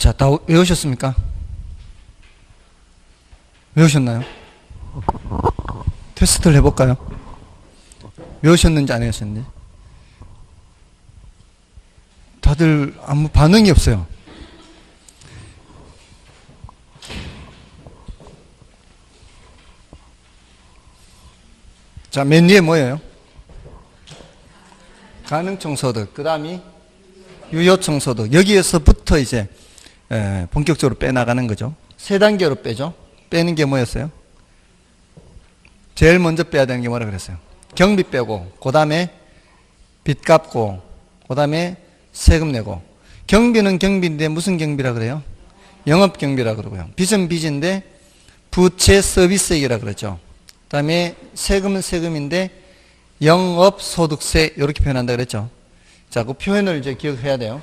자, 다 외우셨습니까? 외우셨나요? 테스트를 해볼까요? 외우셨는지 안 외우셨는지? 다들 아무 반응이 없어요. 자, 맨 위에 뭐예요? 가능총소득, 그 다음이 유효총소득. 여기에서부터 이제 본격적으로 빼나가는 거죠. 세 단계로 빼죠. 빼는 게 뭐였어요? 제일 먼저 빼야 되는 게 뭐라 그랬어요? 경비 빼고, 그 다음에 빚 갚고, 그 다음에 세금 내고. 경비는 경비인데 무슨 경비라 그래요? 영업경비라 그러고요. 빚은 빚인데 부채 서비스액이라 그러죠. 그 다음에 세금은 세금인데 영업소득세 이렇게 표현한다 그랬죠. 자, 그 표현을 이제 기억해야 돼요.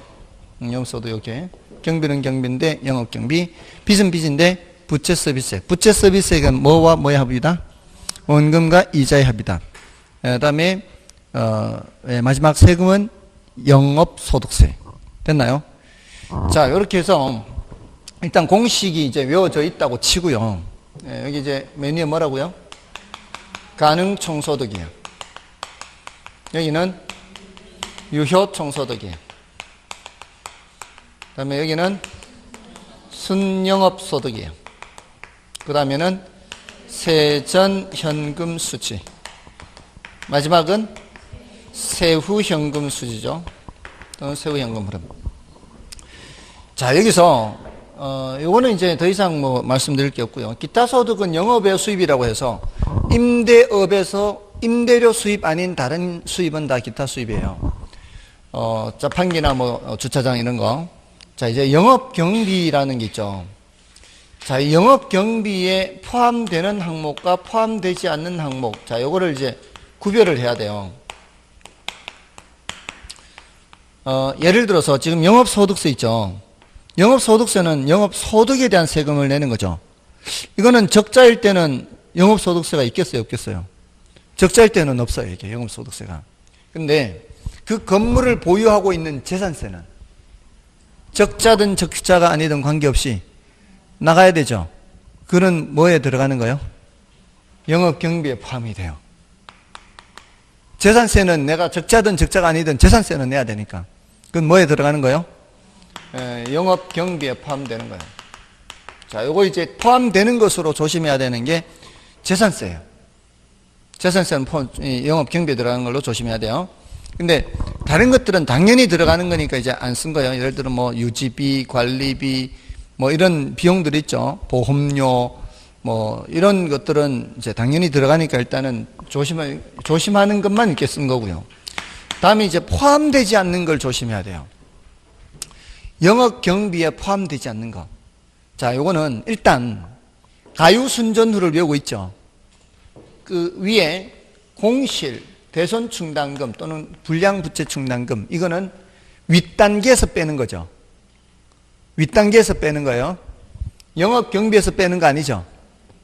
영업소득 이렇게. 경비는 경비인데 영업경비, 빚은 빚인데 부채 서비스액. 부채 서비스액은 뭐와 뭐의 합이다? 원금과 이자의 합이다. 그 다음에 마지막 세금은 영업소득세. 됐나요? 자, 이렇게 해서 일단 공식이 이제 외워져 있다고 치고요. 여기 이제 맨 위에 뭐라고요? 가능총소득이에요. 여기는 유효총소득이에요. 그 다음에 여기는 순영업소득이에요. 그 다음에는 세전현금수지. 마지막은 세후현금수지죠. 또는 세후현금 흐름. 자, 여기서 요거는 이제 더 이상 뭐 말씀드릴 게 없고요. 기타 소득은 영업의 수입이라고 해서 임대업에서 임대료 수입 아닌 다른 수입은 다 기타 수입이에요. 자판기나 뭐 주차장 이런 거. 자, 이제 영업 경비라는 게 있죠. 자, 이 영업 경비에 포함되는 항목과 포함되지 않는 항목. 자, 요거를 이제 구별을 해야 돼요. 예를 들어서 지금 영업소득세 있죠. 영업소득세는 영업소득에 대한 세금을 내는 거죠. 이거는 적자일 때는 영업소득세가 있겠어요, 없겠어요? 적자일 때는 없어요, 이게 영업소득세가. 근데 그 건물을 보유하고 있는 재산세는 적자든 적자가 아니든 관계없이 나가야 되죠. 그는 뭐에 들어가는 거예요? 영업경비에 포함이 돼요. 재산세는 내가 적자든 적자가 아니든 재산세는 내야 되니까. 그건 뭐에 들어가는 거예요? 영업경비에 포함되는 거예요. 자, 요거 이제 포함되는 것으로 조심해야 되는 게 재산세예요. 재산세는 영업경비에 들어가는 걸로 조심해야 돼요. 근데 다른 것들은 당연히 들어가는 거니까 이제 안 쓴 거예요. 예를 들어 뭐 유지비, 관리비, 뭐 이런 비용들 있죠. 보험료, 뭐 이런 것들은 이제 당연히 들어가니까 일단은 조심하는 것만 이렇게 쓴 거고요. 다음에 이제 포함되지 않는 걸 조심해야 돼요. 영업 경비에 포함되지 않는 거. 자, 요거는 일단 가유순전후를 외우고 있죠. 그 위에 공실, 대손충당금 또는 불량부채충당금, 이거는 윗단계에서 빼는 거죠. 윗단계에서 빼는 거예요. 영업경비에서 빼는 거 아니죠.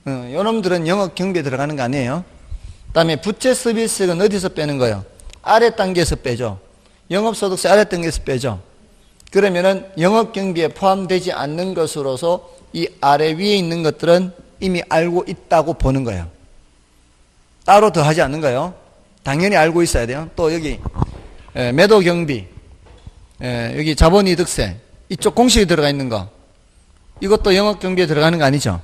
요놈들은 영업경비에 들어가는 거 아니에요. 그 다음에 부채서비스액은 어디서 빼는 거예요? 아래 단계에서 빼죠. 영업소득세 아래 단계에서 빼죠. 그러면은 영업경비에 포함되지 않는 것으로서 이 아래 위에 있는 것들은 이미 알고 있다고 보는 거예요. 따로 더 하지 않는 거예요. 당연히 알고 있어야 돼요. 또 여기 매도경비, 여기 자본이득세, 이쪽 공식이 들어가 있는 거, 이것도 영업경비에 들어가는 거 아니죠?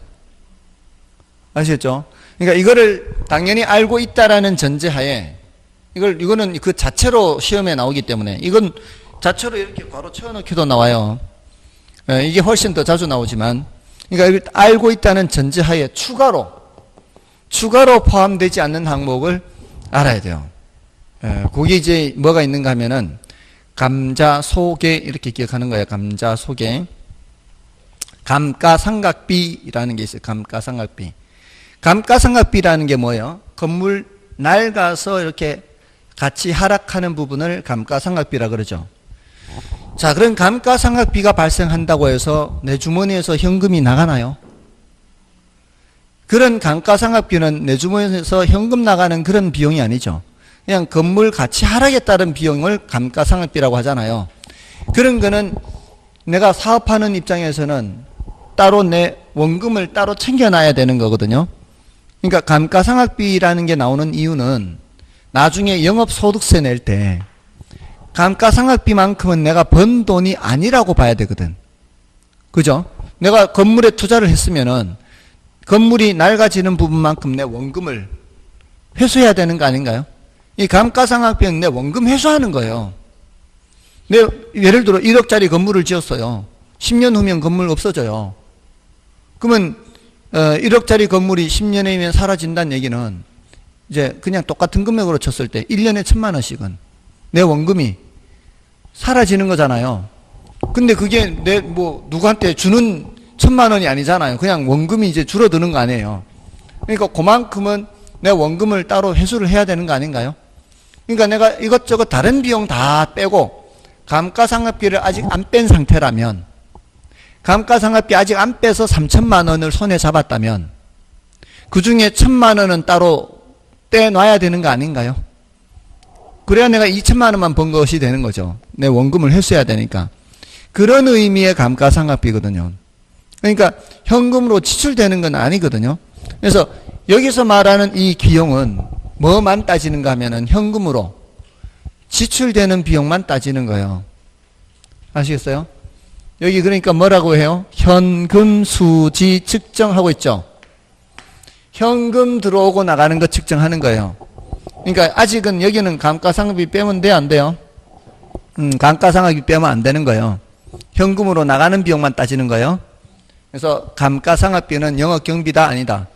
아시겠죠? 그러니까 이거를 당연히 알고 있다라는 전제하에 이거는 그 자체로 시험에 나오기 때문에 이건 자체로 이렇게 바로 채워넣기도 나와요. 이게 훨씬 더 자주 나오지만, 그러니까 이걸 알고 있다는 전제하에 추가로 포함되지 않는 항목을 알아야 돼요. 거기 이제 뭐가 있는가 하면은 감자소개 이렇게 기억하는 거예요. 감자소개. 감가상각비라는 게 있어요. 감가상각비. 감가상각비라는 게 뭐예요? 건물 낡아서 이렇게 같이 하락하는 부분을 감가상각비라 그러죠. 자, 그런 감가상각비가 발생한다고 해서 내 주머니에서 현금이 나가나요? 그런 감가상각비는 내 주머니에서 현금 나가는 그런 비용이 아니죠. 그냥 건물 가치 하락에 따른 비용을 감가상각비라고 하잖아요. 그런 거는 내가 사업하는 입장에서는 따로 내 원금을 따로 챙겨놔야 되는 거거든요. 그러니까 감가상각비라는 게 나오는 이유는 나중에 영업소득세 낼 때 감가상각비만큼은 내가 번 돈이 아니라고 봐야 되거든. 그죠? 내가 건물에 투자를 했으면은 건물이 낡아지는 부분만큼 내 원금을 회수해야 되는 거 아닌가요? 이 감가상각비는 내 원금 회수하는 거예요. 예를 들어 1억짜리 건물을 지었어요. 10년 후면 건물 없어져요. 그러면 1억짜리 건물이 10년에 면 사라진다는 얘기는 이제 그냥 똑같은 금액으로 쳤을 때 1년에 1,000만 원씩은 내 원금이 사라지는 거잖아요. 근데 그게 누구한테 주는 1,000만 원이 아니잖아요. 그냥 원금이 이제 줄어드는 거 아니에요. 그러니까 그만큼은 내 원금을 따로 회수를 해야 되는 거 아닌가요? 그러니까 내가 이것저것 다른 비용 다 빼고 감가상각비를 아직 안 뺀 상태라면, 감가상각비 아직 안 빼서 3,000만 원을 손에 잡았다면 그 중에 1,000만 원은 따로 떼놔야 되는 거 아닌가요? 그래야 내가 2,000만 원만 번 것이 되는 거죠. 내 원금을 회수해야 되니까. 그런 의미의 감가상각비거든요. 그러니까 현금으로 지출되는 건 아니거든요. 그래서 여기서 말하는 이 비용은 뭐만 따지는가 하면은 현금으로 지출되는 비용만 따지는 거예요. 아시겠어요? 여기 그러니까 뭐라고 해요? 현금 수지 측정하고 있죠. 현금 들어오고 나가는 거 측정하는 거예요. 그러니까 아직은 여기는 감가상각비 빼면 돼요, 안 돼요? 감가상각비 빼면 안 되는 거예요. 현금으로 나가는 비용만 따지는 거예요. 그래서 감가상각비는 영업경비다, 아니다?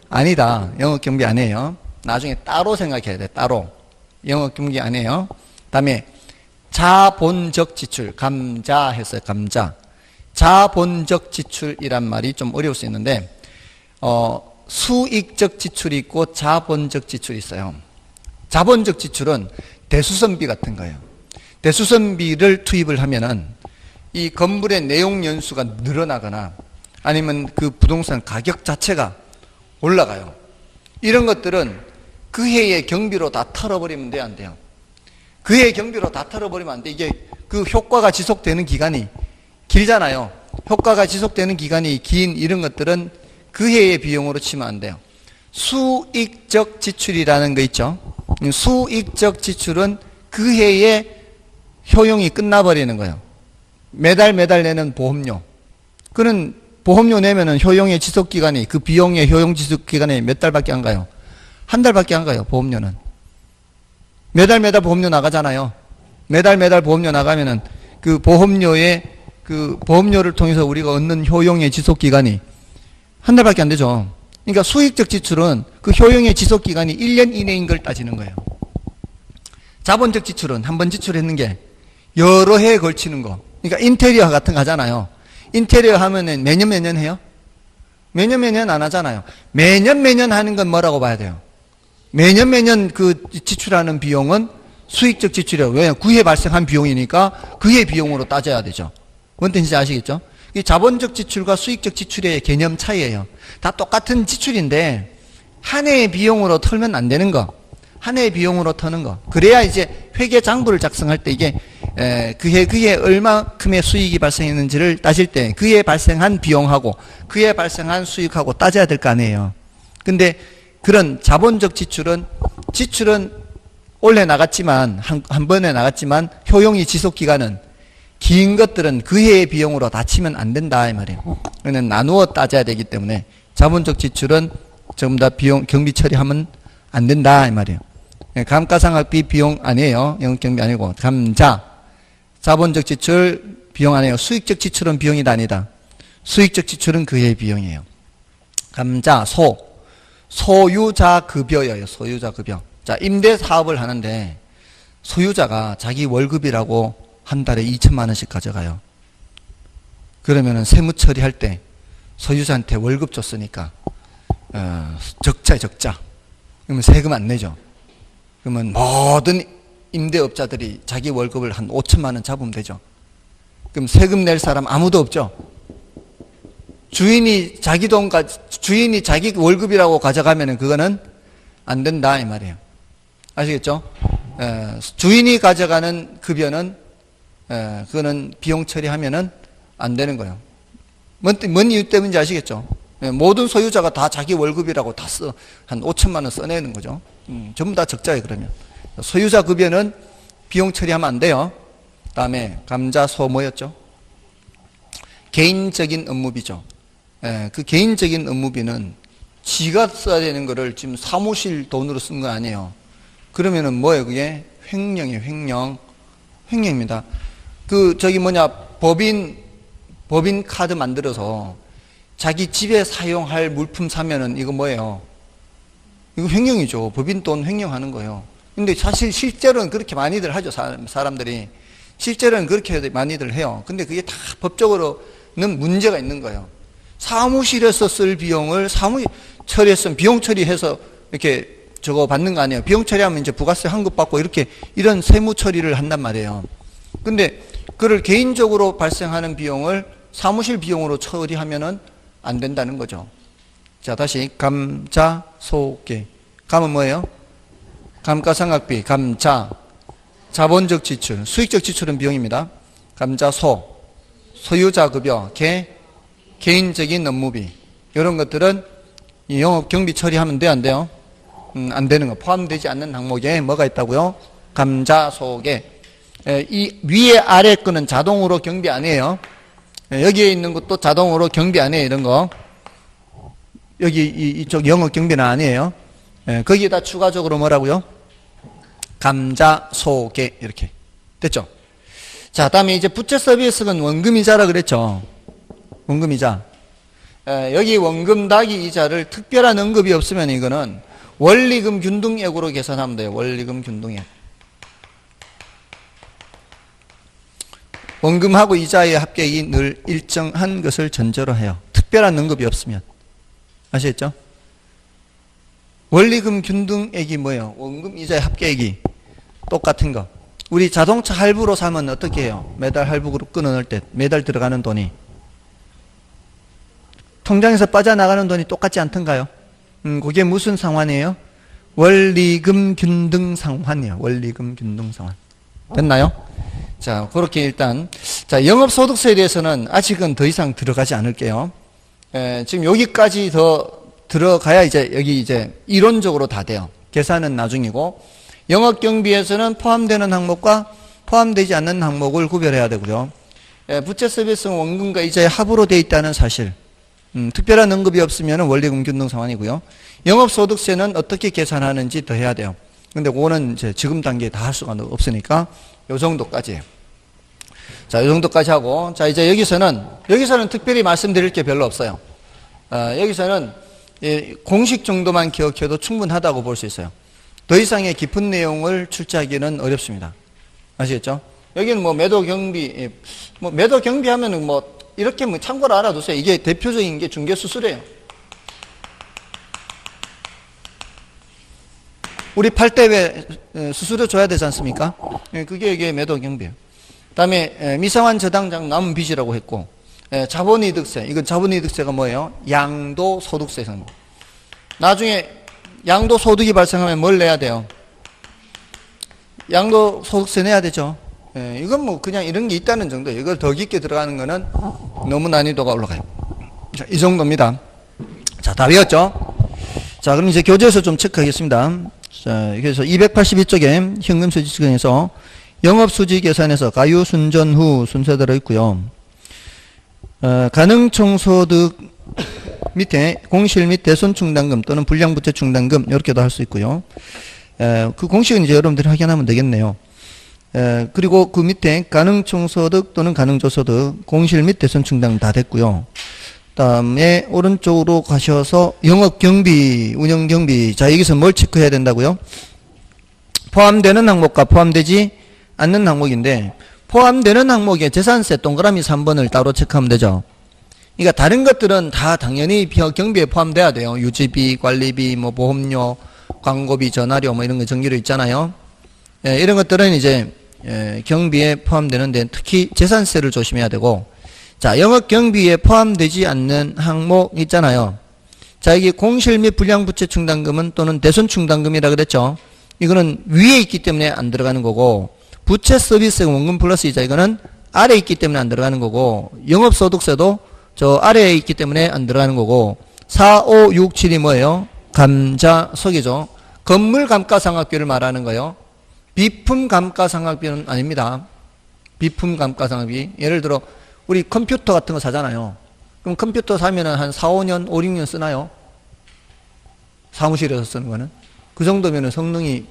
아니다. 영업경비 아니에요. 나중에 따로 생각해야 돼, 따로. 영업경비 아니에요. 다음에 자본적 지출, 감자 했어요, 감자. 자본적 지출이란 말이 좀 어려울 수 있는데, 수익적 지출이 있고 자본적 지출이 있어요. 자본적 지출은 대수선비 같은 거예요. 대수선비를 투입을 하면은 이 건물의 내용 연수가 늘어나거나 아니면 그 부동산 가격 자체가 올라가요. 이런 것들은 그 해의 경비로 다 털어버리면 돼요, 안 돼요? 그 해의 경비로 다 털어버리면 안 돼. 이게 그 효과가 지속되는 기간이 길잖아요. 효과가 지속되는 기간이 긴 이런 것들은 그 해의 비용으로 치면 안 돼요. 수익적 지출이라는 거 있죠. 수익적 지출은 그 해의 효용이 끝나버리는 거예요. 매달 내는 보험료. 그는 보험료 내면은 효용의 지속기간이, 그 비용의 효용 지속기간이 몇 달밖에 안 가요? 한 달밖에 안 가요, 보험료는. 매달 보험료 나가잖아요. 매달 보험료 나가면은 그 보험료의 그 보험료를 통해서 우리가 얻는 효용의 지속기간이 한 달밖에 안 되죠. 그러니까 수익적 지출은 그 효용의 지속기간이 1년 이내인 걸 따지는 거예요. 자본적 지출은 한 번 지출했는 게 여러 해에 걸치는 거. 그러니까 인테리어 같은 거 하잖아요. 인테리어 하면은 매년 해요? 매년 안 하잖아요. 매년 하는 건 뭐라고 봐야 돼요? 매년 그 지출하는 비용은 수익적 지출이에요. 왜냐하면 그 해 발생한 비용이니까 그 해 비용으로 따져야 되죠. 뭔 뜻인지 아시겠죠? 이 자본적 지출과 수익적 지출의 개념 차이예요. 다 똑같은 지출인데 한 해의 비용으로 털면 안 되는 거. 한 해의 비용으로 터는 거. 그래야 이제 회계 장부를 작성할 때 이게 그 해에 얼마큼의 수익이 발생했는지를 따질 때 그 해에 발생한 비용하고 그 해에 발생한 수익하고 따져야 될 거 아니에요. 근데 그런 자본적 지출은 올해 나갔지만 한 번에 나갔지만 효용이 지속 기간은 긴 것들은 그 해의 비용으로 다 치면 안 된다 이 말이에요. 그는 나누어 따져야 되기 때문에 자본적 지출은 전부 다 비용 경비 처리하면 안 된다 이 말이에요. 감가상각비 비용 아니에요. 영업경비 아니고 감자. 자본적 지출 비용 아니에요. 수익적 지출은 비용이 아니다. 수익적 지출은 그 해의 비용이에요. 감자, 소유자급여예요. 소유자급여. 자, 임대 사업을 하는데 소유자가 자기 월급이라고 한 달에 2,000만 원씩 가져가요. 그러면은 세무 처리할 때 소유자한테 월급 줬으니까 적자에 적자. 그러면 세금 안 내죠. 그러면 모든 임대업자들이 자기 월급을 한 5천만 원 잡으면 되죠. 그럼 세금 낼 사람 아무도 없죠. 주인이 자기 월급이라고 가져가면은 그거는 안 된다 이 말이에요. 아시겠죠? 주인이 가져가는 급여는 그거는 비용 처리하면은 안 되는 거예요. 뭔 이유 때문인지 아시겠죠? 모든 소유자가 다 자기 월급이라고 다 한 5천만 원 써내는 거죠. 전부 다 적자예요, 그러면. 소유자 급여는 비용 처리하면 안 돼요. 그 다음에 감자, 소 뭐였죠? 개인적인 업무비죠. 그 개인적인 업무비는 지가 써야 되는 거를 지금 사무실 돈으로 쓴 거 아니에요. 그러면은 뭐예요, 그게? 횡령이에요, 횡령. 횡령입니다. 법인 카드 만들어서 자기 집에 사용할 물품 사면은 이거 뭐예요? 이거 횡령이죠. 법인 돈 횡령하는 거예요. 근데 사실 실제로는 그렇게 많이들 하죠, 사람들이. 실제로는 그렇게 많이들 해요. 근데 그게 다 법적으로는 문제가 있는 거예요. 사무실에서 쓸 비용을 처리했으면 비용 처리해서 이렇게 저거 받는 거 아니에요. 비용 처리하면 이제 부가세 환급받고 이런 세무 처리를 한단 말이에요. 근데 그를 개인적으로 발생하는 비용을 사무실 비용으로 처리하면은 안 된다는 거죠. 자, 다시 감자, 소개. 감은 뭐예요? 감가상각비, 감자, 자본적 지출, 수익적 지출은 비용입니다. 감자, 소유자 급여, 개인적인 업무비. 이런 것들은 영업 경비 처리하면 돼요, 안 돼요? 안 되는 거. 포함되지 않는 항목에 뭐가 있다고요? 감자, 소개. 이 위에 아래 거는 자동으로 경비 안 해요. 여기에 있는 것도 자동으로 경비 안 해요, 이런 거. 여기 이쪽 영업 경비는 아니에요. 거기에다 추가적으로 뭐라고요? 감자, 소개 이렇게 됐죠? 자, 다음에 이제 부채 서비스는 원금이자라 그랬죠. 원금이자. 여기 원금 다기 이자를 특별한 언급이 없으면 이거는 원리금 균등액으로 계산하면 돼요. 원리금 균등액. 원금하고 이자의 합계액이 늘 일정한 것을 전제로 해요. 특별한 언급이 없으면. 아시겠죠? 원리금 균등액이 뭐예요? 원금 이자의 합계액이 똑같은 거. 우리 자동차 할부로 사면 어떻게 해요? 매달 할부로 끊어놓을 때 매달 들어가는 돈이 통장에서 빠져나가는 돈이 똑같지 않던가요? 그게 무슨 상환이에요? 원리금 균등 상환이에요. 원리금 균등 상환. 됐나요? 자, 그렇게 일단 자, 영업소득세에 대해서는 아직은 더 이상 들어가지 않을게요. 지금 여기까지 더 들어가야 여기 이론적으로 다 돼요. 계산은 나중이고, 영업경비에서는 포함되는 항목과 포함되지 않는 항목을 구별해야 되고요. 부채 서비스는 원금과 이자의 합으로 되어 있다는 사실. 특별한 언급이 없으면 원리금 균등 상환이고요. 영업소득세는 어떻게 계산하는지 더 해야 돼요. 근데 그거는 지금 단계에 다 할 수가 없으니까 요 정도까지예요. 자, 요 정도까지 하고, 자, 이제 여기서는 특별히 말씀드릴 게 별로 없어요. 여기서는 공식 정도만 기억해도 충분하다고 볼 수 있어요. 더 이상의 깊은 내용을 출제하기는 어렵습니다. 아시겠죠? 여기는 매도 경비, 매도 경비 하면은 이렇게 참고로 알아두세요. 이게 대표적인 게 중개수수료예요. 우리 팔 때 왜 수수료 줘야 되지 않습니까? 그게 이게 매도 경비예요. 그 다음에 미상환 저당장 남은 빚이라고 했고, 자본이득세. 이건 자본이득세가 뭐예요? 양도소득세. 나중에 양도소득이 발생하면 뭘 내야 돼요? 양도소득세 내야 되죠. 이건 그냥 이런 게 있다는 정도예요. 이걸 더 깊게 들어가는 거는 너무 난이도가 올라가요. 자, 이 정도입니다. 자, 다 외웠죠? 자, 그럼 이제 교재에서 좀 체크하겠습니다. 자, 그래서 282쪽에 현금수지측에서 영업수지 계산에서 가유, 순전, 후 순서 들어있고요. 가능총소득 밑에 공실 및 대손충당금 또는 불량부채충당금 이렇게도 할 수 있고요. 그 공식은 이제 여러분들이 확인하면 되겠네요. 그리고 그 밑에 가능총소득 또는 가능조소득, 공실 및 대손충당금 다 됐고요. 다음에 오른쪽으로 가셔서 영업경비, 운영경비. 자, 여기서 뭘 체크해야 된다고요? 포함되는 항목과 포함되지 않는 항목인데, 포함되는 항목에 재산세 동그라미 3번을 따로 체크하면 되죠. 그러니까 다른 것들은 다 당연히 경비에 포함돼야 돼요. 유지비, 관리비, 보험료, 광고비, 전화료 이런 거 전기료 있잖아요. 이런 것들은 이제 경비에 포함되는데 특히 재산세를 조심해야 되고, 자, 영업경비에 포함되지 않는 항목 있잖아요. 자, 이게 공실 및 불량부채충당금은 또는 대손충당금이라 그랬죠. 이거는 위에 있기 때문에 안 들어가는 거고, 부채 서비스 원금 플러스 이자 이거는 아래에 있기 때문에 안 들어가는 거고, 영업소득세도 저 아래에 있기 때문에 안 들어가는 거고, 4, 5, 6, 7이 뭐예요? 감자석이죠. 건물 감가상각비를 말하는 거예요. 비품 감가상각비는 아닙니다. 비품 감가상각비. 예를 들어 우리 컴퓨터 같은 거 사잖아요. 그럼 컴퓨터 사면은 한 4, 5년, 5, 6년 쓰나요? 사무실에서 쓰는 거는. 그 정도면은 성능이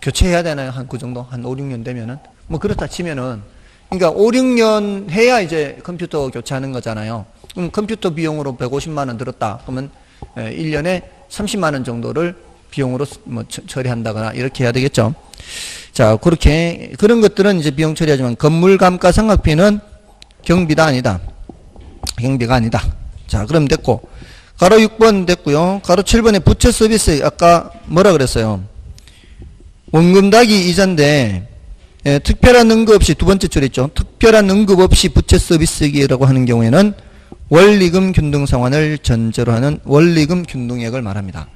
교체해야 되나요? 한 그 정도? 한 5, 6년 되면은. 뭐 그렇다 치면은. 그러니까 5, 6년 해야 이제 컴퓨터 교체하는 거잖아요. 그럼 컴퓨터 비용으로 150만 원 들었다. 그러면 1년에 30만 원 정도를 비용으로 뭐 처리한다거나 이렇게 해야 되겠죠. 자, 그렇게 그런 것들은 이제 비용 처리하지만 건물 감가상각비는 경비다 아니다. 경비가 아니다. 자, 그럼 됐고. 가로 6번 됐고요. 가로 7번에 부채 서비스 아까 뭐라 그랬어요? 원금 닭이 이자인데 특별한 응급 없이 두 번째 줄 있죠. 특별한 응급 없이 부채 서비스기라고 하는 경우에는 원리금 균등 상환을 전제로 하는 원리금 균등액을 말합니다.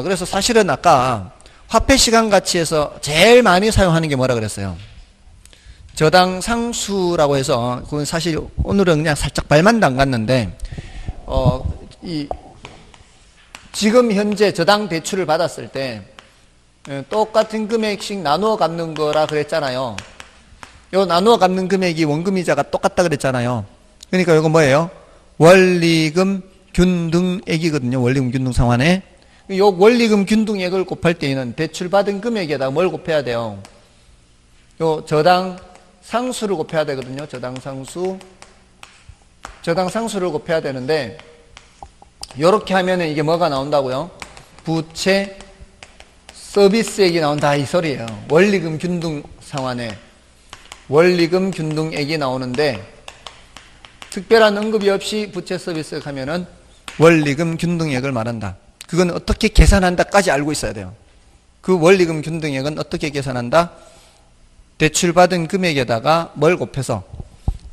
그래서 사실은 아까 화폐 시간 가치에서 제일 많이 사용하는 게 뭐라 그랬어요? 저당 상수라고 해서 그건 사실 오늘은 그냥 살짝 발만 담갔는데 지금 현재 저당 대출을 받았을 때 똑같은 금액씩 나누어 갚는 거라 그랬잖아요. 요 나누어 갚는 금액이 원금이자가 똑같다 그랬잖아요. 그러니까 이거 뭐예요? 원리금 균등액이거든요. 원리금 균등 상환에. 요 원리금 균등액을 곱할 때에는 대출 받은 금액에다가 뭘 곱해야 돼요? 요 저당 상수를 곱해야 되거든요. 저당 상수를 곱해야 되는데 요렇게 하면은 이게 뭐가 나온다고요? 부채 서비스액이 나온다 이 소리예요. 원리금 균등 상환에 원리금 균등액이 나오는데 특별한 언급이 없이 부채 서비스액 하면은 원리금 균등액을 말한다. 그건 어떻게 계산한다까지 알고 있어야 돼요. 그 원리금 균등액은 어떻게 계산한다? 대출받은 금액에다가 뭘 곱해서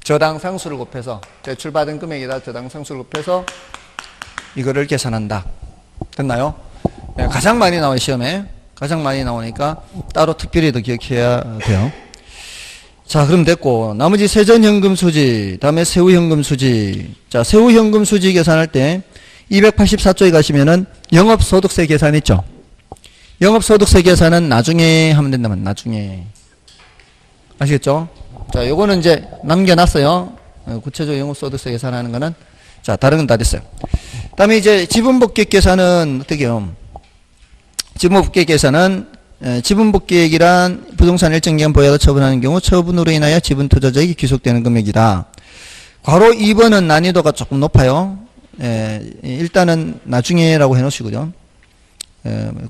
저당 상수를 곱해서 대출받은 금액에다가 저당 상수를 곱해서 이거를 계산한다. 됐나요? 네, 가장 많이 나와요. 시험에. 가장 많이 나오니까 따로 특별히 더 기억해야 돼요. 자, 그럼 됐고 나머지 세전현금 수지, 다음에 세후현금 수지. 자, 세후현금 수지 계산할 때 284쪽에 가시면은 영업소득세 계산 있죠. 영업소득세 계산은 나중에 하면 된다면 나중에. 아시겠죠? 자, 요거는 이제 남겨놨어요. 구체적으로 영업소득세 계산하는 거는. 자, 다른 건 다 됐어요. 다음에 이제 지분복귀 계산은 어떻게 해요? 지분복귀 계산은 지분복귀액이란 부동산 일정 기간 보유하다 처분하는 경우 처분으로 인하여 지분 투자자에게 귀속되는 금액이다. 괄호 2번은 난이도가 조금 높아요. 일단은 나중에라고 해놓으시고요.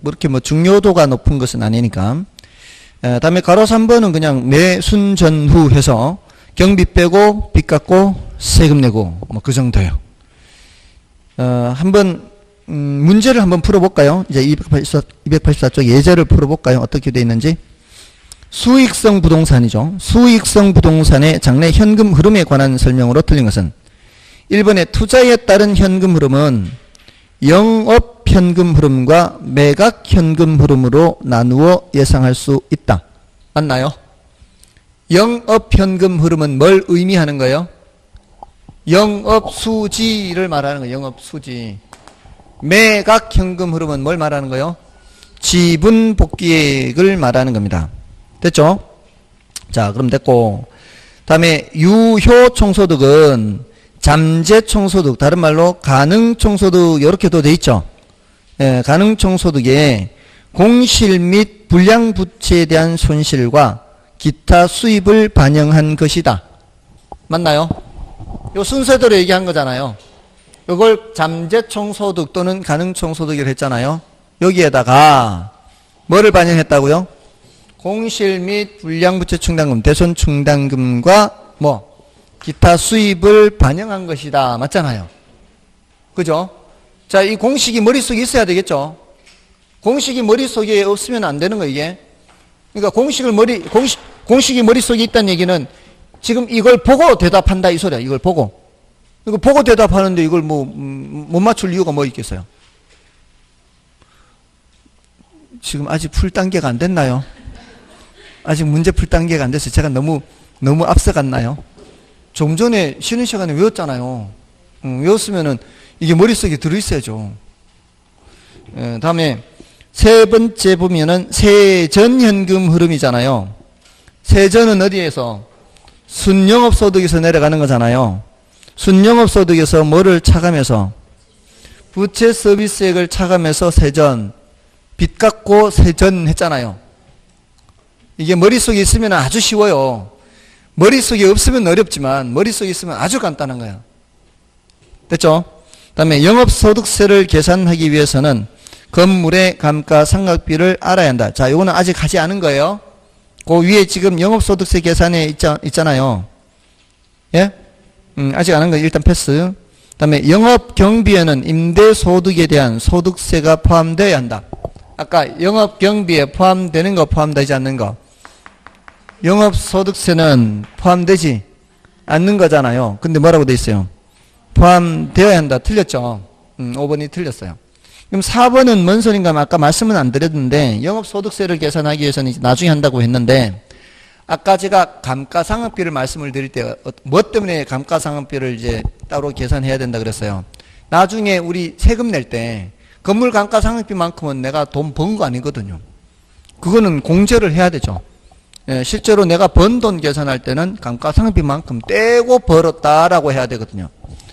그렇게 뭐 중요도가 높은 것은 아니니까. 다음에 괄호 3번은 그냥 매순 전후 해서 경비 빼고 빚 갚고 세금 내고 뭐 그 정도예요. 한번 문제를 한번 풀어볼까요? 이제 284쪽 예제를 풀어볼까요? 어떻게 되어 있는지. 수익성 부동산이죠. 수익성 부동산의 장래 현금 흐름에 관한 설명으로 틀린 것은 1번에 투자에 따른 현금 흐름은 영업 현금 흐름과 매각 현금 흐름으로 나누어 예상할 수 있다. 맞나요? 영업 현금 흐름은 뭘 의미하는 거예요? 영업 수지를 말하는 거예요. 영업 수지. 매각 현금 흐름은 뭘 말하는 거예요? 지분 복귀액을 말하는 겁니다. 됐죠? 자, 그럼 됐고. 다음에 유효 총소득은 잠재 총소득, 다른 말로 가능 총소득 이렇게도 돼 있죠. 가능 총소득에 공실 및 불량 부채에 대한 손실과 기타 수입을 반영한 것이다. 맞나요? 요 순서대로 얘기한 거잖아요. 이걸 잠재 총소득 또는 가능 총소득이라고 했잖아요. 여기에다가 뭐를 반영했다고요? 공실 및 불량 부채 충당금, 대손 충당금과 뭐 기타 수입을 반영한 것이다. 맞잖아요. 그죠? 자, 이 공식이 머릿속에 있어야 되겠죠? 공식이 머릿속에 없으면 안 되는 거, 이게. 그러니까 공식이 머릿속에 있다는 얘기는 지금 이걸 보고 대답한다, 이 소리야. 이걸 보고. 이거 보고 대답하는데 이걸 못 맞출 이유가 뭐 있겠어요? 지금 아직 풀 단계가 안 됐나요? 아직 문제 풀 단계가 안 됐어요. 제가 너무 너무 앞서갔나요? 좀 전에 쉬는 시간에 외웠잖아요. 외웠으면은 이게 머릿속에 들어있어야죠. 다음에 세 번째 보면은 세전현금 흐름이잖아요. 세전은 어디에서? 순영업소득에서 내려가는 거잖아요. 순영업소득에서 뭐를 차감해서? 부채 서비스액을 차감해서 세전, 빚 갚고 세전 했잖아요. 이게 머릿속에 있으면 아주 쉬워요. 머릿속에 없으면 어렵지만 머릿속에 있으면 아주 간단한 거예요. 됐죠? 그 다음에 영업소득세를 계산하기 위해서는 건물의 감가상각비를 알아야 한다. 자, 이거는 아직 하지 않은 거예요. 그 위에 지금 영업소득세 계산에 있잖아요. 예? 아직 안 한 거 일단 패스. 그 다음에 영업경비에는 임대소득에 대한 소득세가 포함되어야 한다. 아까 영업경비에 포함되는 거 포함되지 않는 거. 영업소득세는 포함되지 않는 거잖아요. 근데 뭐라고 돼 있어요? 포함되어야 한다. 틀렸죠? 5번이 틀렸어요. 그럼 4번은 뭔 소린가 하면 아까 말씀은 안 드렸는데 영업소득세를 계산하기 위해서는 나중에 한다고 했는데 아까 제가 감가상각비를 말씀을 드릴 때 뭐 때문에 감가상각비를 이제 따로 계산해야 된다 그랬어요. 나중에 우리 세금 낼 때 건물 감가상각비만큼은 내가 돈 번 거 아니거든요. 그거는 공제를 해야 되죠. 예, 실제로 내가 번 돈 계산할 때는 감가상각비만큼 떼고 벌었다라고 해야 되거든요.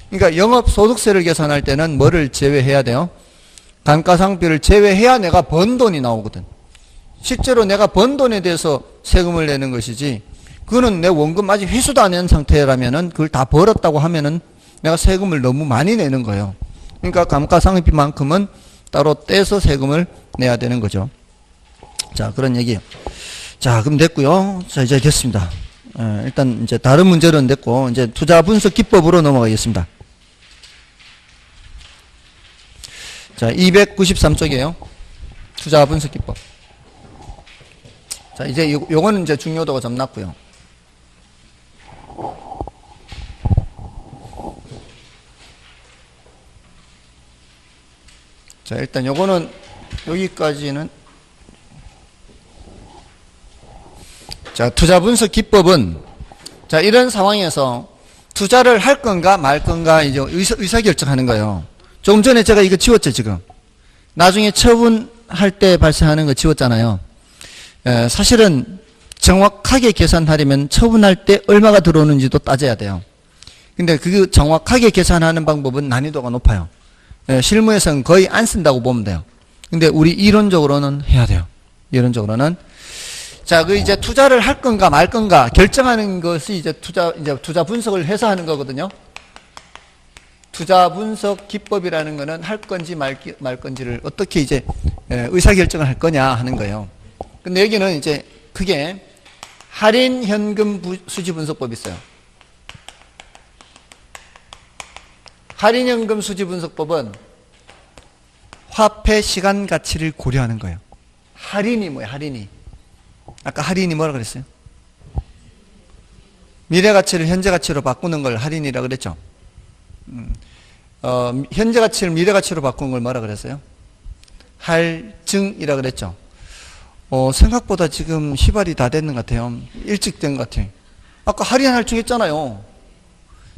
그러니까 영업소득세를 계산할 때는 뭐를 제외해야 돼요? 감가상각비를 제외해야 내가 번 돈이 나오거든. 실제로 내가 번 돈에 대해서 세금을 내는 것이지 그거는 내 원금 아직 회수도 안 한 상태라면은 그걸 다 벌었다고 하면은 내가 세금을 너무 많이 내는 거예요. 그러니까 감가상각비만큼은 따로 떼서 세금을 내야 되는 거죠. 자, 그런 얘기예요. 자, 그럼 됐고요. 자, 이제 됐습니다. 일단 이제 다른 문제는 됐고 이제 투자 분석 기법으로 넘어가겠습니다. 자, 293쪽이에요. 투자 분석 기법. 자, 이제 요거는 이제 중요도가 좀 낮고요. 자, 일단 요거는 여기까지는 자, 투자 분석 기법은 자, 이런 상황에서 투자를 할 건가 말 건가 이제 의사결정하는 거예요. 조금 전에 제가 이거 지웠죠, 지금. 나중에 처분할 때 발생하는 거 지웠잖아요. 사실은 정확하게 계산하려면 처분할 때 얼마가 들어오는지도 따져야 돼요. 근데 그 정확하게 계산하는 방법은 난이도가 높아요. 실무에서는 거의 안 쓴다고 보면 돼요. 근데 우리 이론적으로는 해야 돼요. 이론적으로는. 자, 그 이제 투자를 할 건가 말 건가 결정하는 것이 이제 투자 분석을 해서 하는 거거든요. 투자 분석 기법이라는 거는 할 건지 말 건지를 어떻게 이제 의사결정을 할 거냐 하는 거예요. 근데 여기는 이제 크게 할인 현금 수지 분석법이 있어요. 할인 현금 수지 분석법은 화폐 시간 가치를 고려하는 거예요. 할인이 뭐예요? 할인이. 아까 할인이 뭐라 그랬어요? 미래 가치를 현재 가치로 바꾸는 걸 할인이라 그랬죠. 현재 가치를 미래 가치로 바꾸는 걸 뭐라 그랬어요? 할증이라 그랬죠. 생각보다 지금 시발이 다 됐는 것 같아요. 일찍 된 것 같아요. 아까 할인 할증 했잖아요.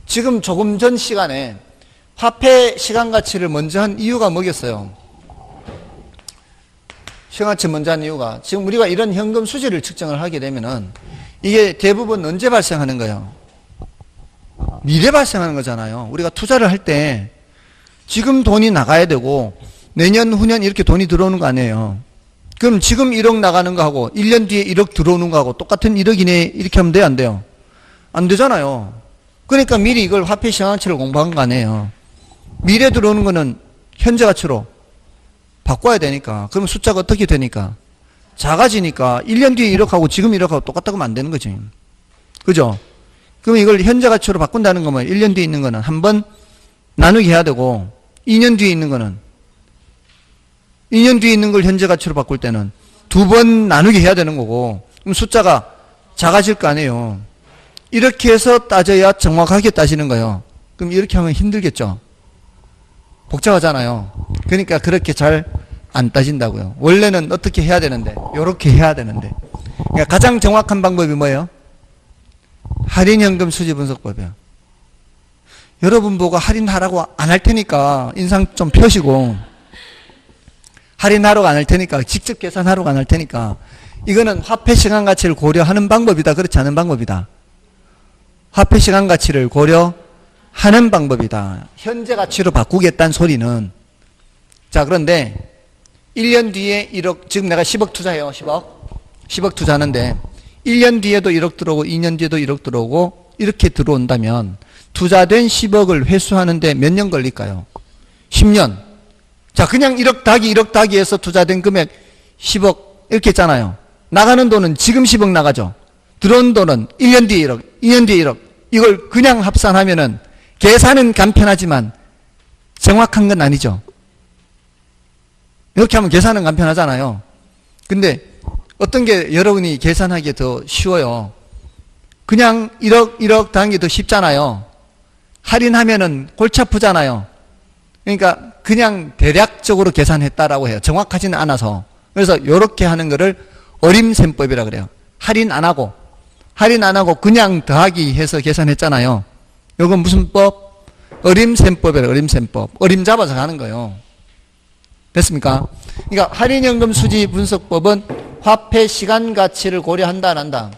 지금 조금 전 시간에 화폐 시간 가치를 먼저 한 이유가 뭐겠어요? 시간 가치 먼저 한 이유가 지금 우리가 이런 현금 수지를 측정을 하게 되면은 이게 대부분 언제 발생하는 거예요? 미래 발생하는 거잖아요. 우리가 투자를 할 때 지금 돈이 나가야 되고 내년 후년 이렇게 돈이 들어오는 거 아니에요. 그럼 지금 1억 나가는 거하고 1년 뒤에 1억 들어오는 거하고 똑같은 1억 이내 이렇게 하면 돼요? 안 돼요? 안 되잖아요. 그러니까 미리 이걸 화폐 시장 가치를 공부한 거 아니에요. 미래 들어오는 거는 현재 가치로 바꿔야 되니까. 그러면 숫자가 어떻게 되니까? 작아지니까 1년 뒤에 1억하고 지금 1억하고 똑같다고 하면 안 되는 거지. 그죠? 그럼 이걸 현재 가치로 바꾼다는 거면 1년 뒤에 있는 거는 한 번 나누기 해야 되고 2년 뒤에 있는 거는 2년 뒤에 있는 걸 현재 가치로 바꿀 때는 두 번 나누기 해야 되는 거고 그럼 숫자가 작아질 거 아니에요. 이렇게 해서 따져야 정확하게 따지는 거예요. 그럼 이렇게 하면 힘들겠죠. 복잡하잖아요. 그러니까 그렇게 잘 안 따진다고요. 원래는 어떻게 해야 되는데 요렇게 해야 되는데 그러니까 가장 정확한 방법이 뭐예요? 할인연금 수지 분석법이요. 여러분 보고 할인하라고 안 할 테니까 인상 좀 펴시고, 할인하라고 안 할 테니까, 직접 계산하라고 안 할 테니까, 이거는 화폐 시간 가치를 고려하는 방법이다, 그렇지 않은 방법이다. 화폐 시간 가치를 고려하는 방법이다. 현재 가치로 바꾸겠다는 소리는. 자, 그런데 1년 뒤에 1억, 지금 내가 10억 투자해요. 10억 투자하는데 1년 뒤에도 1억 들어오고 2년 뒤에도 1억 들어오고 이렇게 들어온다면 투자된 10억을 회수하는데 몇 년 걸릴까요? 10년. 자, 그냥 1억 더하기 해서 투자된 금액 10억 이렇게 했잖아요. 나가는 돈은 지금 10억 나가죠. 들어온 돈은 1년 뒤에 1억, 2년 뒤에 1억. 이걸 그냥 합산하면은 계산은 간편하지만 정확한 건 아니죠. 이렇게 하면 계산은 간편하잖아요. 근데 어떤 게 여러분이 계산하기에 더 쉬워요? 그냥 1억 더한 게 더 쉽잖아요. 할인하면은 골치 아프잖아요. 그러니까 그냥 대략적으로 계산했다라고 해요. 정확하지는 않아서. 그래서 이렇게 하는 거를 어림셈법이라 그래요. 할인 안 하고 그냥 더하기 해서 계산했잖아요. 이건 무슨 법? 어림셈법이에요. 어림셈법. 어림 잡아서 가는 거예요. 됐습니까? 그러니까 할인연금 수지 분석법은 화폐 시간 가치를 고려한다 안 한다?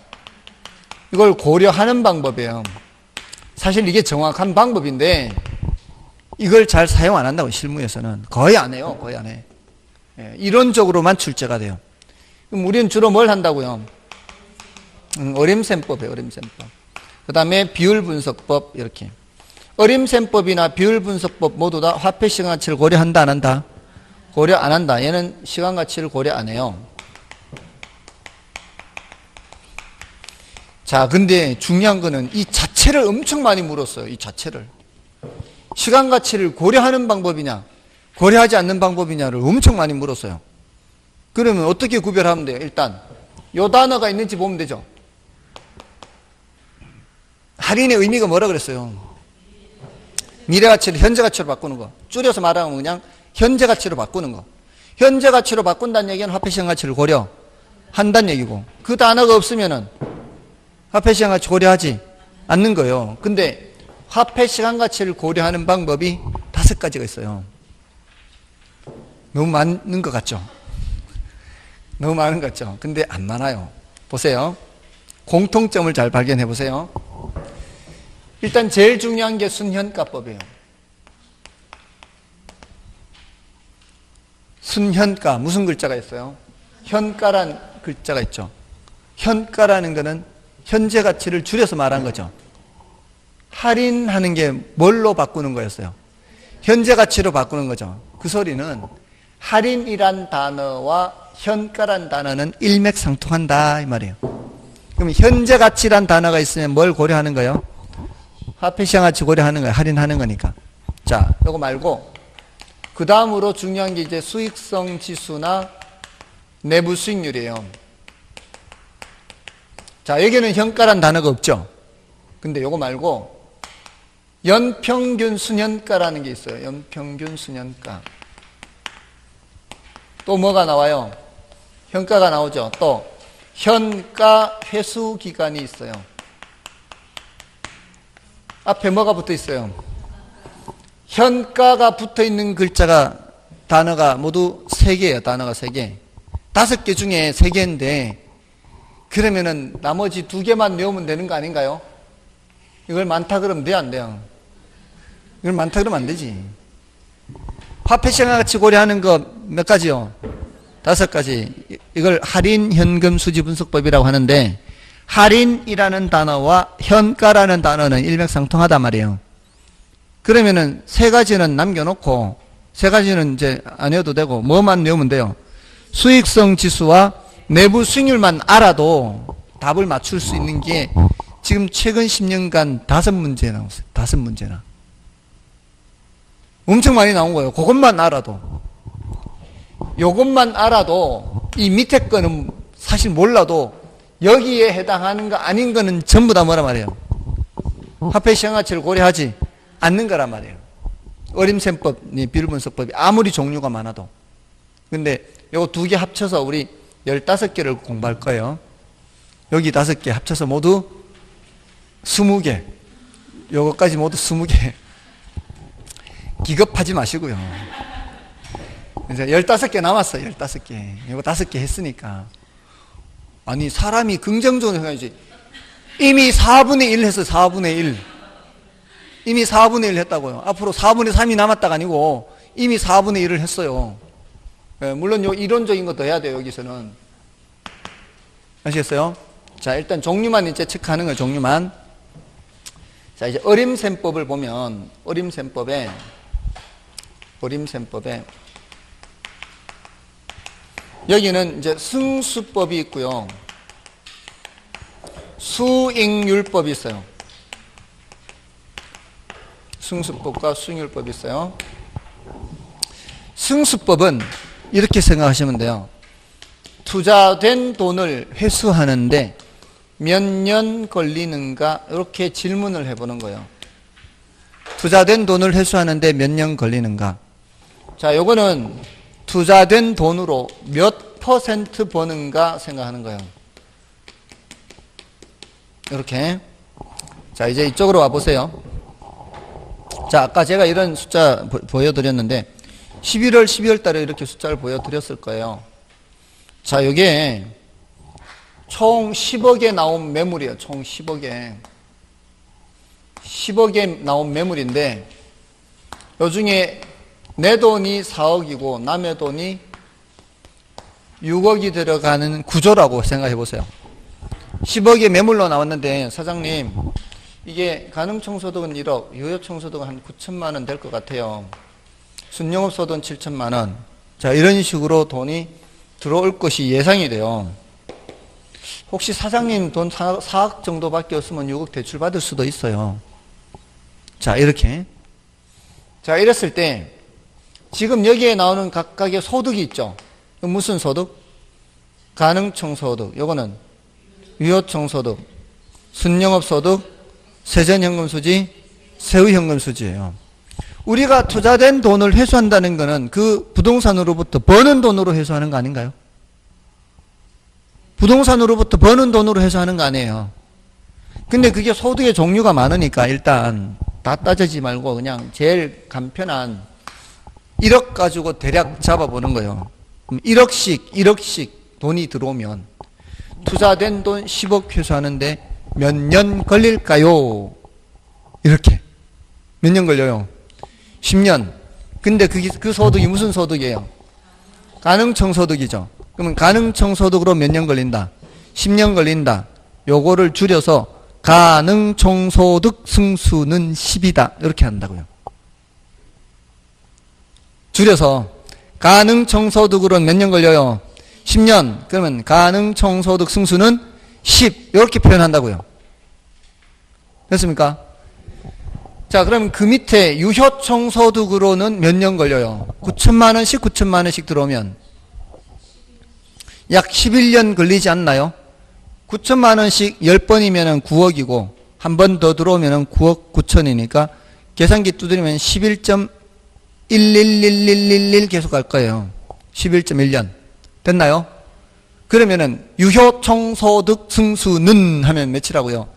이걸 고려하는 방법이에요. 사실 이게 정확한 방법인데 이걸 잘 사용 안 한다고 실무에서는 거의 안 해요. 거의 안 해. 예, 이론적으로만 출제가 돼요. 그럼 우리는 주로 뭘 한다고요? 어림셈법이에요. 어림셈법. 그 다음에 비율분석법 이렇게. 어림셈법이나 비율분석법 모두 다 화폐 시간 가치를 고려한다 안 한다? 고려 안 한다. 얘는 시간 가치를 고려 안 해요. 자, 근데 중요한 거는 이 자체를 엄청 많이 물었어요. 이 자체를. 시간 가치를 고려하는 방법이냐, 고려하지 않는 방법이냐를 엄청 많이 물었어요. 그러면 어떻게 구별하면 돼요? 일단 요 단어가 있는지 보면 되죠. 할인의 의미가 뭐라 그랬어요? 미래 가치를 현재 가치로 바꾸는 거. 줄여서 말하면 그냥 현재 가치로 바꾸는 거. 현재 가치로 바꾼다는 얘기는 화폐 시장 가치를 고려한다는 얘기고, 그 단어가 없으면은 화폐 시장 가치 고려하지 않는 거예요. 근데 화폐 시간 가치를 고려하는 방법이 5가지가 있어요. 너무 많은 것 같죠? 너무 많은 것 같죠? 근데 안 많아요. 보세요. 공통점을 잘 발견해 보세요. 일단 제일 중요한 게 순현가법이에요. 순현가, 무슨 글자가 있어요? 현가란 글자가 있죠. 현가라는 거는 현재 가치를 줄여서 말한 거죠. 할인하는 게 뭘로 바꾸는 거였어요? 현재 가치로 바꾸는 거죠. 그 소리는 할인이란 단어와 현가란 단어는 일맥상통한다 이 말이에요. 그럼 현재 가치란 단어가 있으면 뭘 고려하는 거예요? 화폐 시장 가치 고려하는 거예요. 할인하는 거니까. 자, 이거 말고 그 다음으로 중요한 게 이제 수익성 지수나 내부 수익률이에요. 자, 여기는 현가란 단어가 없죠. 근데 이거 말고 연평균 순현가라는 게 있어요. 연평균 순현가. 또 뭐가 나와요? 현가가 나오죠. 또 현가 회수 기간이 있어요. 앞에 뭐가 붙어 있어요? 현가가 붙어 있는 글자가, 단어가 모두 3개예요. 단어가 3개. 5개 중에 3개인데 그러면은 나머지 2개만 외우면 되는 거 아닌가요? 이걸 많다 그러면 돼요, 안 돼요? 이걸 많다 그러면 안 되지. 화폐 시장 가치 고려하는 거 몇 가지요? 5가지. 이걸 할인 현금 수지 분석법이라고 하는데, 할인이라는 단어와 현가라는 단어는 일맥상통하단 말이에요. 그러면은 3가지는 남겨놓고 3가지는 이제 안 외워도 되고 뭐만 외우면 돼요? 수익성 지수와 내부 수익률만 알아도 답을 맞출 수 있는 게 지금 최근 10년간 5문제 나왔어요. 5문제나. 엄청 많이 나온 거예요. 그것만 알아도. 요것만 알아도 이 밑에 거는 사실 몰라도 여기에 해당하는 거 아닌 거는 전부 다 뭐란 말이에요? 화폐 시장 가치를 고려하지 않는 거란 말이에요. 어림셈법, 비율분석법이 아무리 종류가 많아도. 근데 요거 2개 합쳐서 우리 15개를 공부할 거예요. 여기 5개 합쳐서 모두 20개. 요것까지 모두 20개. 기겁하지 마시고요. 이제 15개 남았어요. 15개. 이거 5개 했으니까. 아니, 사람이 긍정적으로 생각하지. 이미 4분의 1 했어요. 4분의 1. 이미 4분의 1 했다고요. 앞으로 4분의 3이 남았다가 아니고 이미 4분의 1을 했어요. 물론 요 이론적인 것도 해야 돼요. 여기서는. 아시겠어요? 자, 일단 종류만 이제 체크하는 거예요. 종류만. 자, 이제 어림셈법을 보면 어림셈법에 여기는 이제 승수법이 있고요. 수익률법이 있어요. 승수법과 수익률법이 있어요. 승수법은 이렇게 생각하시면 돼요. 투자된 돈을 회수하는데 몇 년 걸리는가? 이렇게 질문을 해보는 거예요. 투자된 돈을 회수하는데 몇 년 걸리는가? 자, 요거는 투자된 돈으로 몇 % 버는가 생각하는 거예요. 이렇게. 자, 이제 이쪽으로 와보세요. 자, 아까 제가 이런 숫자 보여드렸는데 11월, 12월 달에 이렇게 숫자를 보여드렸을 거예요. 자, 요게 총 10억에 나온 매물이에요. 총 10억에. 10억에 나온 매물인데 요 중에 내 돈이 4억이고 남의 돈이 6억이 들어가는 구조라고 생각해 보세요. 10억의 매물로 나왔는데 사장님 이게 가능총소득은 1억, 유효총소득은 한 9천만 원 될 것 같아요. 순영업소득은 7천만 원. 자, 이런 식으로 돈이 들어올 것이 예상이 돼요. 혹시 사장님 돈 4억 정도밖에 없으면 6억 대출 받을 수도 있어요. 자, 이렇게. 자, 이랬을 때 지금 여기에 나오는 각각의 소득이 있죠. 무슨 소득? 가능총소득. 요거는 유효총소득, 순영업소득, 세전현금수지, 세후현금수지예요. 우리가 투자된 돈을 회수한다는 것은 그 부동산으로부터 버는 돈으로 회수하는 거 아닌가요? 부동산으로부터 버는 돈으로 회수하는 거 아니에요. 근데 그게 소득의 종류가 많으니까 일단 다 따지지 말고 그냥 제일 간편한 1억 가지고 대략 잡아보는 거예요. 1억씩 돈이 들어오면 투자된 돈 10억 회수하는데 몇 년 걸릴까요? 이렇게. 몇 년 걸려요? 10년. 근데 그 소득이 무슨 소득이에요? 가능총소득이죠. 그러면 가능총소득으로 몇 년 걸린다? 10년 걸린다. 요거를 줄여서 가능총소득 승수는 10이다. 이렇게 한다고요. 줄여서 가능총소득으로 몇 년 걸려요? 10년. 그러면 가능총소득 승수는 10. 이렇게 표현한다고요. 됐습니까? 자, 그럼 그 밑에 유효총소득으로는 몇 년 걸려요? 9천만 원씩 들어오면 약 11년 걸리지 않나요? 9천만 원씩 10번이면 9억이고 한 번 더 들어오면 9억 9천이니까 계산기 두드리면 11.11111 계속 갈 거예요. 11.1년. 됐나요? 그러면은 유효총소득 승수는 하면 몇이라고요?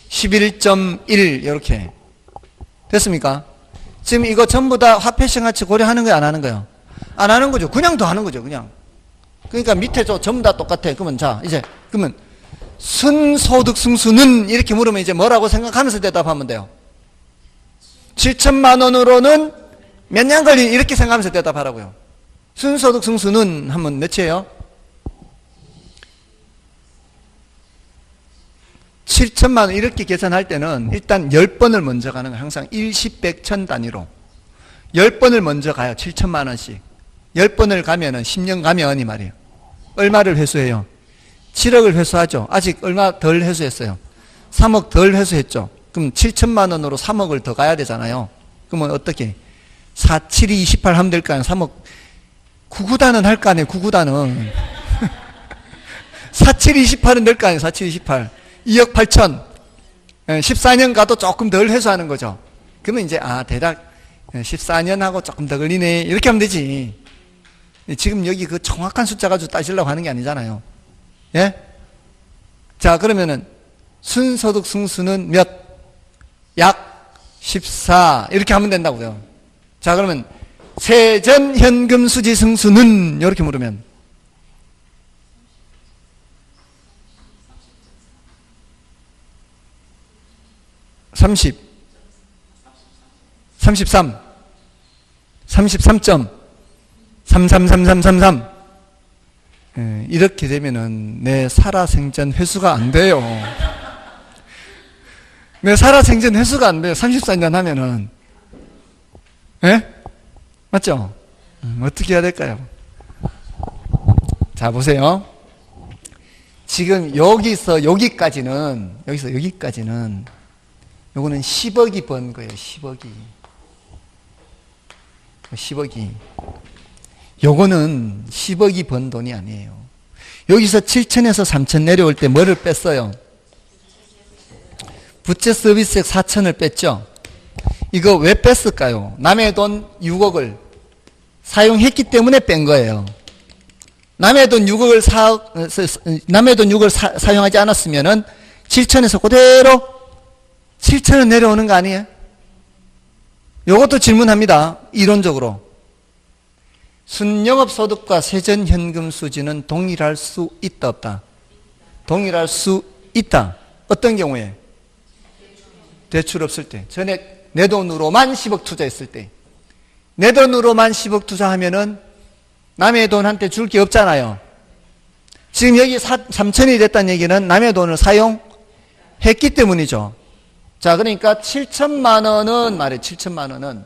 11.1 이렇게. 됐습니까? 지금 이거 전부 다 화폐시장 가치 고려하는 거예요? 안 하는 거예요? 안 하는 거죠. 그냥 더 하는 거죠. 그냥. 그러니까 밑에 저 전부 다 똑같아. 그러면 자, 이제 그러면 순소득 승수는 이렇게 물으면 이제 뭐라고 생각하면서 대답하면 돼요. 7천만 원으로는 몇 년 걸린 이렇게 생각하면서 대답하라고요. 순소득 승수는 하면 몇이에요? 7천만 원 이렇게 계산할 때는 일단 10번을 먼저 가는 거예요. 항상 1, 10, 100, 1000 단위로 10번을 먼저 가요. 7천만 원씩 10번을 가면은 10년 가면 이 말이에요. 얼마를 회수해요? 7억을 회수하죠. 아직 얼마 덜 회수했어요? 3억 덜 회수했죠. 그럼 7천만 원으로 3억을 더 가야 되잖아요. 그러면 어떻게? 4, 7이 28 하면 될 거 아니에요. 3억 9구단은 할 거 아니에요. 9구단은 4, 7, 28은 될 거 아니에요. 4, 7, 28 2억 8천 14년 가도 조금 덜 회수하는 거죠. 그러면 이제 대략 14년하고 조금 더 걸리네 이렇게 하면 되지. 지금 여기 그 정확한 숫자 가지고 따지려고 하는 게 아니잖아요. 예? 자, 그러면은 순소득 승수는 몇? 약 14. 이렇게 하면 된다고요. 자, 그러면 세전 현금 수지 승수는 이렇게 물으면 30, 33, 33.333333 이렇게 되면은 내 살아생전 회수가 안 돼요. 내 살아생전 회수가 안 돼요. 34년 하면은. 예? 맞죠? 어떻게 해야 될까요? 자, 보세요. 지금 여기서 여기까지는 요거는 10억이 번 거예요. 10억이. 요거는 10억이 번 돈이 아니에요. 여기서 7천에서 3천 내려올 때 뭐를 뺐어요? 부채 서비스액 4천을 뺐죠. 이거 왜 뺐을까요? 남의 돈 6억을 사용했기 때문에 뺀 거예요. 남의 돈 6억을 사용하지 않았으면은 7천에서 그대로 7천은 내려오는 거 아니에요? 이것도 질문합니다. 이론적으로. 순영업소득과 세전현금 수지는 동일할 수 있다, 없다? 동일할 수 있다. 어떤 경우에? 대출 없을 때. 전에 내 돈으로만 10억 투자했을 때. 내 돈으로만 10억 투자하면은 남의 돈한테 줄 게 없잖아요. 지금 여기 3천이 됐다는 얘기는 남의 돈을 사용했기 때문이죠. 자, 그러니까 7천만 원은 말이에요. 7천만 원은.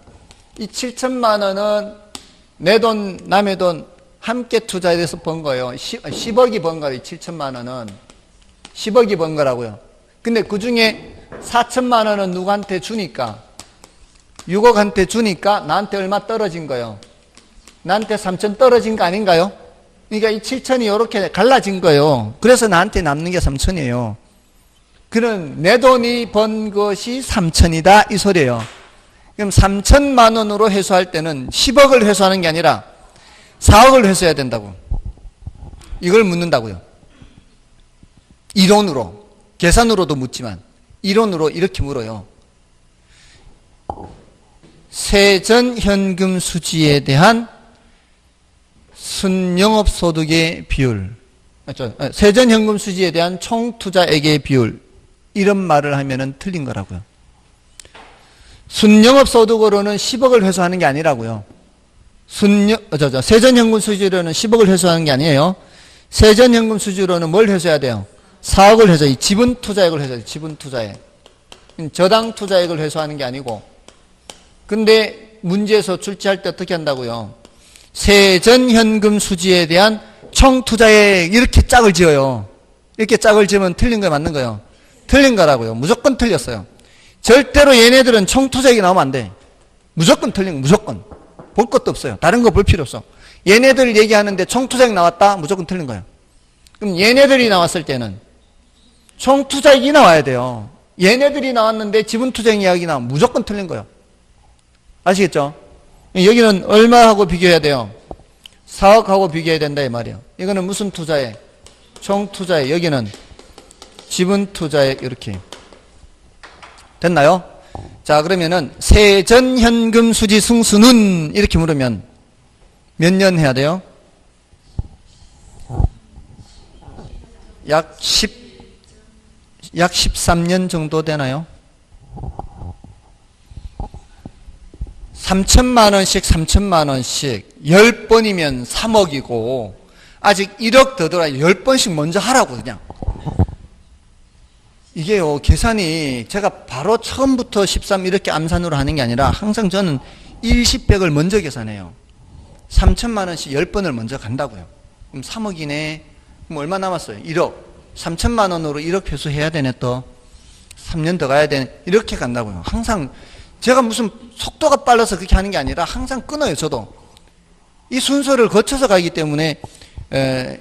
이 7천만 원은 내 돈, 남의 돈 함께 투자해서 번 거예요. 10억이 번 거예요. 7천만 원은. 10억이 번 거라고요. 근데 그 중에 4천만 원은 누구한테 주니까 6억한테 주니까 나한테 얼마 떨어진 거예요? 나한테 3천 떨어진 거 아닌가요? 그러니까 이 7천이 이렇게 갈라진 거예요. 그래서 나한테 남는 게 3천이에요. 그런 내 돈이 번 것이 3천이다 이 소리예요. 그럼 3천만 원으로 회수할 때는 10억을 회수하는 게 아니라 4억을 회수해야 된다고. 이걸 묻는다고요. 이론으로. 계산으로도 묻지만 이론으로 이렇게 물어요. 세전현금 수지에 대한 순영업소득의 비율, 세전현금 수지에 대한 총투자액의 비율, 이런 말을 하면은 틀린 거라고요. 순영업소득으로는 10억을 회수하는 게 아니라고요. 세전현금 수지로는 10억을 회수하는 게 아니에요. 세전현금 수지로는 뭘 회수해야 돼요? 4억을 회수해야 돼요. 지분투자액을 회수해야 돼요. 지분투자액. 저당투자액을 회수하는 게 아니고. 근데 문제에서 출제할 때 어떻게 한다고요? 세전현금 수지에 대한 총투자액 이렇게 짝을 지어요. 이렇게 짝을 지으면 틀린 거예요? 맞는 거예요? 틀린 거라고요. 무조건 틀렸어요. 절대로 얘네들은 총투자액이 나오면 안 돼. 무조건 틀린 거. 무조건. 볼 것도 없어요. 다른 거 볼 필요 없어. 얘네들 얘기하는데 총투자액 나왔다? 무조건 틀린 거예요. 그럼 얘네들이 나왔을 때는 총투자액이 나와야 돼요. 얘네들이 나왔는데 지분투자액 이야기 나오면 무조건 틀린 거예요. 아시겠죠? 여기는 얼마하고 비교해야 돼요? 4억하고 비교해야 된다 이 말이에요. 이거는 무슨 투자액? 총투자액. 여기는 지분투자액. 이렇게 됐나요? 자, 그러면은 세전현금 수지 승수는 이렇게 물으면 몇 년 해야 돼요? 약 13년 정도 되나요? 3천만 원씩 3천만 원씩 10번이면 3억이고 아직 1억 더 들어야 10번씩 먼저 하라고 그냥. 이게요, 계산이 제가 바로 처음부터 13 이렇게 암산으로 하는 게 아니라 항상 저는 일시백을 먼저 계산해요. 3천만 원씩 10번을 먼저 간다고요. 그럼 3억이네. 그럼 얼마 남았어요? 1억. 3천만 원으로 1억 회수해야 되네 또. 3년 더 가야 되네. 이렇게 간다고요. 항상 제가 무슨 속도가 빨라서 그렇게 하는 게 아니라 항상 끊어요. 저도. 이 순서를 거쳐서 가기 때문에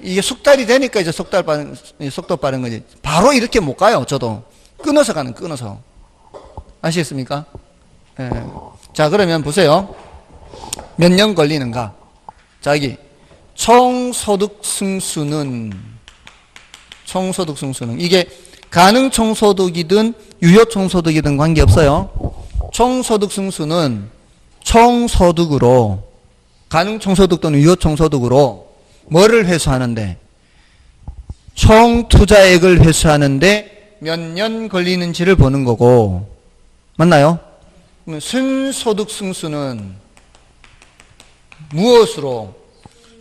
이게 숙달이 되니까 이제 속도 빠른 거지. 바로 이렇게 못 가요. 저도. 끊어서 가는, 끊어서. 아시겠습니까? 자, 그러면 보세요. 몇 년 걸리는가? 자, 여기. 총소득 승수는 이게 가능 총소득이든 유효 총소득이든 관계없어요. 총소득 승수는 총소득으로, 가능 총소득 또는 유효 총소득으로 뭐를 회수하는데, 총 투자액을 회수하는데 몇 년 걸리는지를 보는 거고, 맞나요? 순소득 승수는 무엇으로?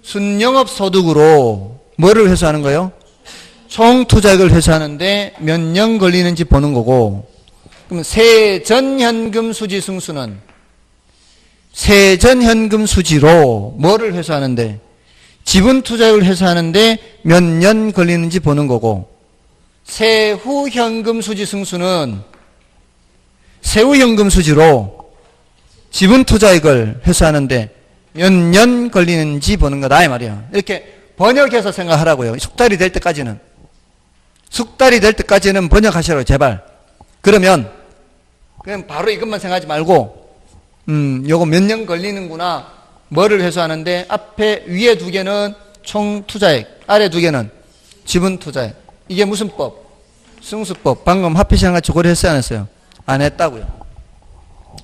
순영업소득으로 뭐를 회수하는 거예요? 총 투자액을 회수하는데 몇 년 걸리는지 보는 거고, 그럼 세전현금 수지 승수는 세전현금 수지로 뭐를 회수하는데, 지분 투자액을 회수하는데 몇 년 걸리는지 보는 거고, 세후현금 수지 승수는 세후현금 수지로 지분 투자액을 회수하는데 몇 년 걸리는지 보는 거다 이 말이야. 이렇게 번역해서 생각하라고요. 숙달이 될 때까지는. 숙달이 될 때까지는 번역하시라고 제발. 그러면 그냥 바로 이것만 생각하지 말고 요거 몇 년 걸리는구나. 뭐를 회수하는데 앞에 위에 두 개는 총 투자액, 아래 두 개는 지분 투자액. 이게 무슨 법? 승수법. 방금 합의시장 같이 그걸 했어요 안 했어요? 안 했다고요.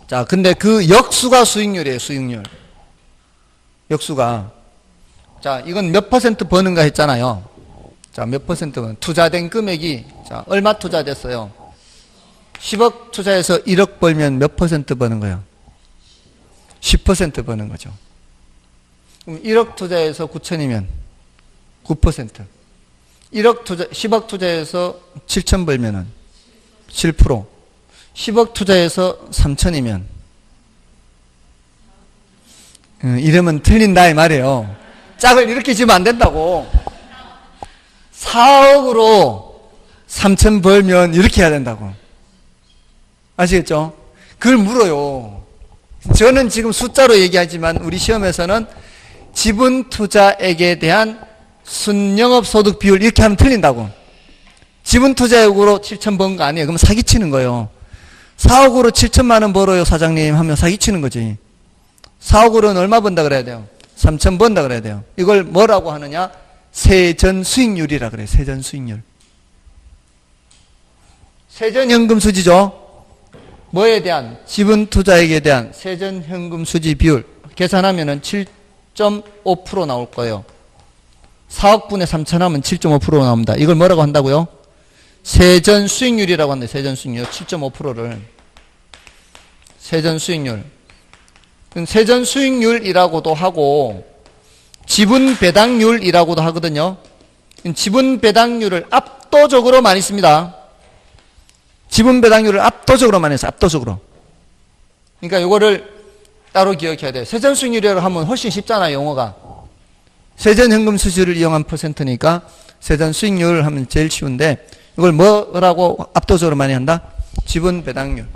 자, 근데 그 역수가 수익률이에요. 수익률. 역수가. 자, 이건 몇 퍼센트 버는가 했잖아요. 자, 몇 퍼센트 투자된 금액이, 자, 얼마 투자됐어요? 10억 투자해서 1억 벌면 몇 퍼센트 버는 거예요? 10% 버는 거죠. 그럼 1억 투자해서 9천이면 9%. 10억 투자해서 7천 벌면은 7%. 10억 투자해서 3천이면 이러면 틀린다 이 말이에요. 짝을 이렇게 지으면 안 된다고. 4억으로 3천 벌면 이렇게 해야 된다고. 아시겠죠? 그걸 물어요. 저는 지금 숫자로 얘기하지만 우리 시험에서는 지분 투자액에 대한 순영업소득 비율 이렇게 하면 틀린다고. 지분 투자액으로 7천 번 거 아니에요. 그럼 사기치는 거예요. 4억으로 7천만 원 벌어요 사장님 하면 사기치는 거지. 4억으로는 얼마 번다 그래야 돼요? 3천 번다 그래야 돼요. 이걸 뭐라고 하느냐? 세전 수익률이라 그래요. 세전 수익률. 세전 현금 수지죠. 뭐에 대한? 지분 투자액에 대한 세전 현금 수지 비율 계산하면은 7.5% 나올 거예요. 4억분의 3천 하면 7.5% 나옵니다. 이걸 뭐라고 한다고요? 세전 수익률이라고 한다. 세전 수익률 7.5%를 세전 수익률. 세전 수익률이라고도 하고 지분 배당률이라고도 하거든요. 지분 배당률을 압도적으로 많이 씁니다. 지분 배당률을 압도적으로 많이 써요. 압도적으로. 그러니까 이거를 따로 기억해야 돼요. 세전 수익률이라고 하면 훨씬 쉽잖아요. 용어가. 세전 현금 수지를 이용한 퍼센트니까 세전 수익률 하면 제일 쉬운데 이걸 뭐라고 압도적으로 많이 한다? 지분 배당률.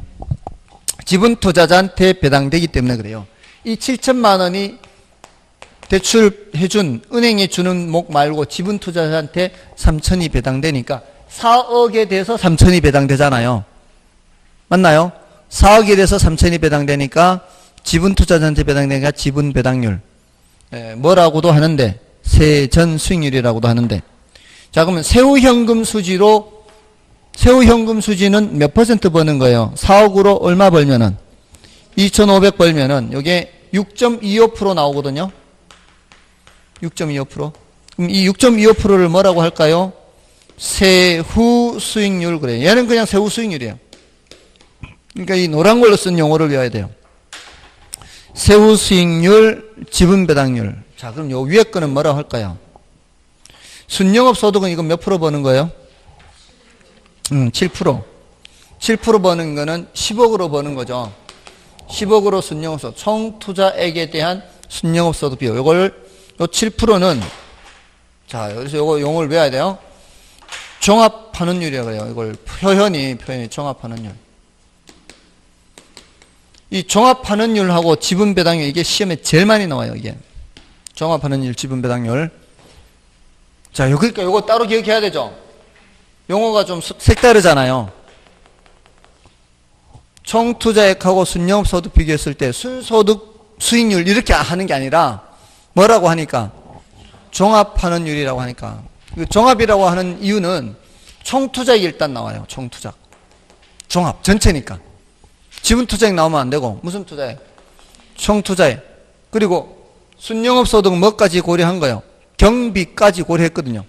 지분 투자자한테 배당되기 때문에 그래요. 이 7천만 원이 대출해준 은행이 주는 목 말고 지분 투자자한테 3천이 배당되니까 4억에 대해서 3천이 배당되잖아요. 맞나요? 4억에 대해서 3천이 배당되니까 지분 투자자한테 배당되니까 지분 배당률. 뭐라고도 하는데 세전 수익률이라고도 하는데. 자, 그러면 세후현금 수지로 세후현금 수지는 몇 퍼센트 버는 거예요? 4억으로 얼마 벌면은 2,500 벌면은 이게 6.25% 나오거든요. 6.25%. 그럼 이 6.25%를 뭐라고 할까요? 세후 수익률 그래요. 얘는 그냥 세후 수익률이에요. 그러니까 이 노란 걸로 쓴 용어를 외워야 돼요. 세후 수익률, 지분 배당률. 자, 그럼 요 위에 거는 뭐라고 할까요? 순영업 소득은 이거 몇 프로 버는 거예요? 7%. 7% 버는 거는 10억으로 버는 거죠. 10억으로 순영업 소득, 총 투자액에 대한 순영업 소득 비율. 요걸 요 7%는 자, 여기서 요거 용어를 외워야 돼요. 종합환원율이라고 해요. 이걸 표현이 종합환원율. 이 종합환원율하고 지분배당률 이게 시험에 제일 많이 나와요. 이게 종합환원율, 지분배당률. 자, 그러니까 요거 따로 기억해야 되죠. 용어가 좀 색다르잖아요. 총투자액하고 순영업소득 비교했을 때 순소득 수익률 이렇게 하는 게 아니라 뭐라고 하니까 종합환원율이라고 하니까. 종합이라고 하는 이유는 총투자액이 일단 나와요. 총투자액. 종합, 전체니까. 지분투자액 나오면 안 되고, 무슨 투자액? 총투자액. 그리고 순영업소득 뭐까지 고려한 거예요? 경비까지 고려했거든요.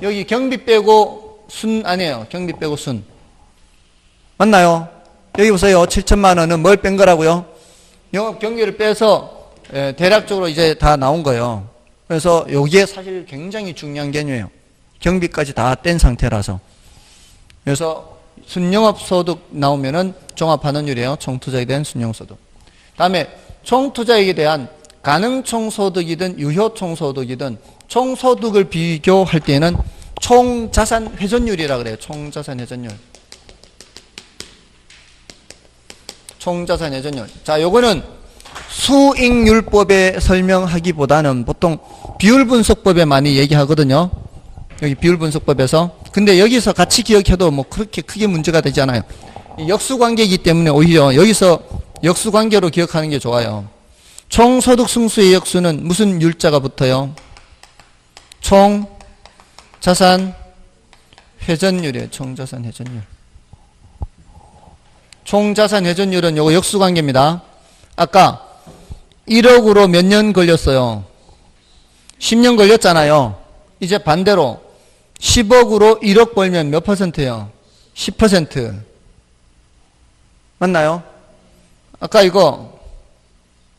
여기 경비 빼고 순 아니에요. 경비 빼고 순. 맞나요? 여기 보세요. 7천만 원은 뭘 뺀 거라고요? 영업 경비를 빼서 대략적으로 이제 다 나온 거예요. 그래서 여기에 사실 굉장히 중요한 개념이에요. 경비까지 다 뗀 상태라서. 그래서 순영업소득 나오면은 종합환원율이에요. 총투자액에 대한 순영소득. 다음에 총투자액에 대한 가능총소득이든 유효총소득이든 총소득을 비교할 때는 총자산 회전율이라고 그래요. 총자산 회전율. 총자산 회전율. 자, 요거는 수익률법에 설명하기보다는 보통 비율분석법에 많이 얘기하거든요. 여기 비율분석법에서. 근데 여기서 같이 기억해도 뭐 그렇게 크게 문제가 되지 않아요. 역수관계이기 때문에 오히려 여기서 역수관계로 기억하는 게 좋아요. 총소득 승수의 역수는 무슨 율자가 붙어요? 총자산 회전율이에요. 총자산 회전율. 총자산 회전율은 요거 역수관계입니다. 아까 1억으로 몇 년 걸렸어요? 10년 걸렸잖아요. 이제 반대로 10억으로 1억 벌면 몇 퍼센트예요? 10%. 맞나요? 아까 이거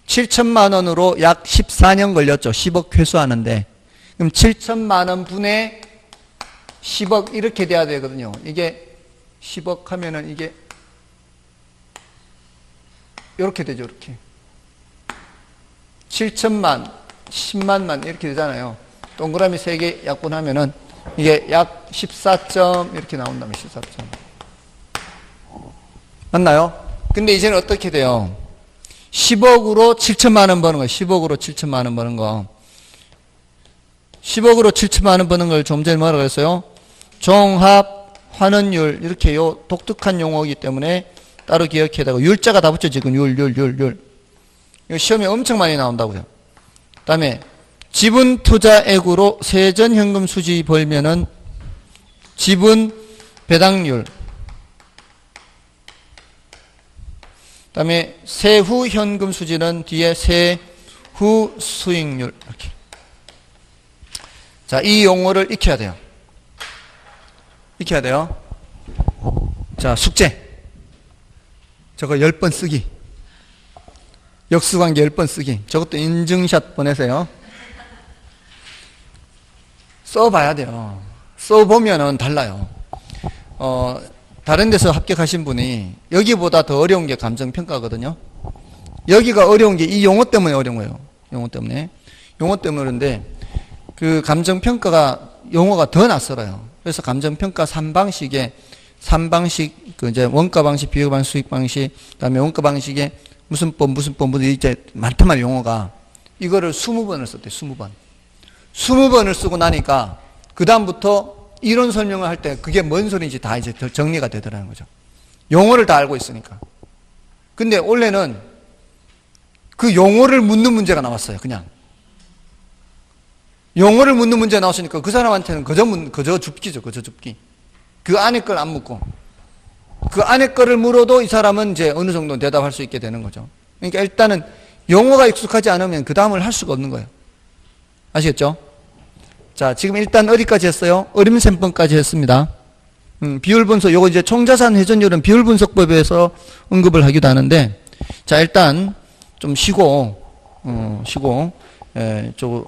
7천만 원으로 약 14년 걸렸죠. 10억 회수하는데. 그럼 7천만 원 분의 10억 이렇게 돼야 되거든요. 이게 10억 하면은 이게 이렇게 되죠. 이렇게 7천만 10만만 이렇게 되잖아요. 동그라미 3개 약분하면은 이게 약 14점 이렇게 나온다면 14점. 맞나요? 근데 이제는 어떻게 돼요? 10억으로 7천만 원 버는 거. 10억으로 7천만 원 버는 거. 10억으로 7천만 원 버는 걸 좀 전에 뭐라고 했어요? 종합 환원율. 이렇게 요 독특한 용어이기 때문에 따로 기억해야 되고, 율자가 다 붙여 지금 율. 이거 시험에 엄청 많이 나온다고요. 그 다음에 지분 투자액으로 세전현금 수지 벌면은 지분 배당률. 그 다음에 세후 현금 수지는 뒤에 세후 수익률. 이렇게. 자, 이 용어를 익혀야 돼요. 익혀야 돼요. 자, 숙제. 저거 10번 쓰기. 역수관계 10번 쓰기. 저것도 인증샷 보내세요. 써봐야 돼요. 써보면은 달라요. 다른 데서 합격하신 분이 여기보다 더 어려운 게 감정평가거든요. 여기가 어려운 게 이 용어 때문에 어려운 거예요. 용어 때문에 그런데 그 감정평가가 용어가 더 낯설어요. 그래서 감정평가 3방식에 3방식, 그 이제 원가 방식, 비교 방식, 수익 방식, 그다음에 원가 방식에 무슨 법, 이제 많단 말이에요, 용어가. 이거를 20번을 썼대요, 20번. 20번을 쓰고 나니까, 그다음부터 이론 설명을 할 때 그게 뭔 소리인지 다 이제 정리가 되더라는 거죠. 용어를 다 알고 있으니까. 근데 원래는 그 용어를 묻는 문제가 나왔어요, 그냥. 용어를 묻는 문제가 나왔으니까 그 사람한테는 그저 줍기죠, 그저 줍기. 그 안에 걸 안 묻고. 그 안에 거를 물어도 이 사람은 이제 어느 정도 대답할 수 있게 되는 거죠. 그러니까 일단은 용어가 익숙하지 않으면 그 다음을 할 수가 없는 거예요. 아시겠죠? 자, 지금 일단 어디까지 했어요? 어림셈법까지 했습니다. 비율분석, 요거 이제 총자산 회전율은 비율분석법에서 언급을 하기도 하는데, 자, 일단 좀 쉬고,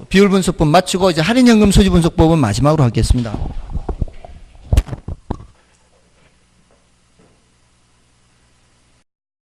비율분석법 마치고 이제 할인연금 수지분석법은 마지막으로 하겠습니다.